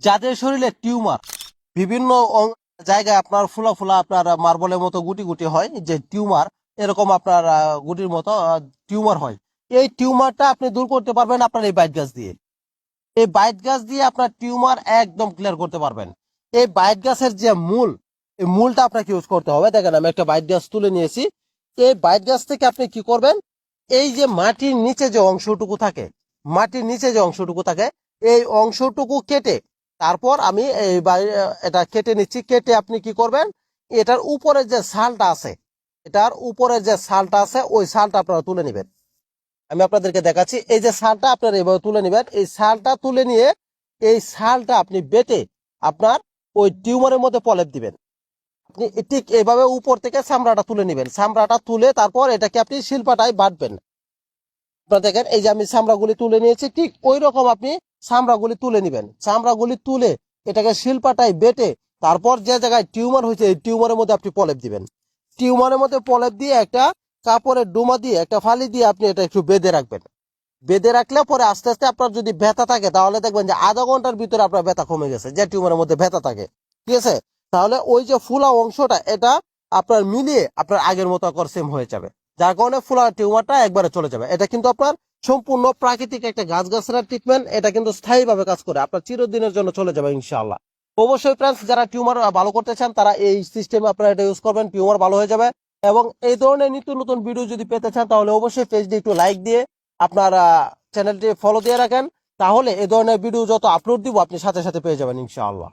যাদের শরীরে টিউমার বিভিন্ন জায়গায় আপনার ফুলা ফুলা আপনার মার্বলের মতো গুটি গুটি হয়, যে টিউমার এরকম আপনার গুটির মতো টিউমার হয়, এই টিউমারটা আপনি দূর করতে পারবেন আপনার এই বাইট গাছ দিয়ে। এই বাইট গাছ দিয়ে আপনার টিউমার একদম ক্লিয়ার করতে পারবেন। এই বাইট গাছের যে মূল, এই মূলটা আপনাকে ইউজ করতে হবে। দেখেন আমি একটা বাইট গাছ তুলে নিয়েছি। এই বাইট গাছ থেকে আপনি কি করবেন, এই যে মাটির নিচে যে অংশটুকু থাকে, মাটির নিচে যে অংশটুকু থাকে, এই অংশটুকু কেটে তারপর আমি এটা কেটে নিচ্ছি। কেটে আপনি কি করবেন, এটার উপরে যে ছালটা আছে, এটার উপরে যে ছালটা আছে ওই ছালটা আপনারা তুলে নেবেন। আমি আপনাদেরকে দেখাচ্ছি। এই যে ছালটা আপনারা এভাবে তুলে নেবেন। এই ছালটা তুলে নিয়ে এই ছালটা আপনি বেটে আপনার ওই টিউমারের মধ্যে প্রলেপ দিবেন। আপনি ঠিক এইভাবে উপর থেকে চামড়াটা তুলে নেবেন। চামড়াটা তুলে তারপর এটাকে আপনি শিল্পাটায় বাটবেন। আপনারা দেখেন এই যে আমি চামড়াগুলি তুলে নিয়েছি, ঠিক ওই রকম আপনি চামড়াগুলি তুলে নেবেন। চামড়াগুলি তুলে এটাকে শিল্পাটায় বেটে তারপর যে জায়গায় টিউমার হয়েছে এই টিউমারের মধ্যে আপনি প্রলেপ দিবেন। টিউমারের মধ্যে প্রলেপ দিয়ে একটা কাপড়ের ডুমা দিয়ে একটা ফালি দিয়ে আপনি এটা একটু বেঁধে রাখবেন। বেঁধে রাখলে পরে আস্তে আস্তে আপনার যদি ব্যথা থাকে তাহলে দেখবেন যে আধা ঘন্টার ভিতরে আপনার ব্যথা কমে গেছে, যে টিউমারের মধ্যে ব্যথা থাকে। ঠিক আছে, তাহলে ওই যে ফুলা অংশটা এটা আপনার মিলিয়ে আপনার আগের মতো আবার সেম হয়ে যাবে, যার কারণে ফুলা টিউমারটা একবারে চলে যাবে। এটা কিন্তু আপনার সম্পূর্ণ প্রাকৃতিক একটা গাছগাছড়ার ট্রিটমেন্ট। এটা কিন্তু স্থায়ীভাবে কাজ করে, আপনার চিরদিনের জন্য চলে যাবে ইনশাআল্লাহ। অবশ্যই ফ্রেন্ডস, যারা টিউমার ভালো করতে চান তারা এই সিস্টেমে আপনারা এটা ইউজ করবেন, টিউমার ভালো হয়ে যাবে। এবং এই ধরনের নিত্য নতুন ভিডিও যদি পেতে চান তাহলে অবশ্যই পেজটি একটু লাইক দিয়ে আপনার চ্যানেলটি ফলো দিয়ে রাখেন। তাহলে এই ধরনের ভিডিও যত আপলোড দিব আপনি সাথে সাথে পেয়ে যাবেন ইনশাআল্লাহ।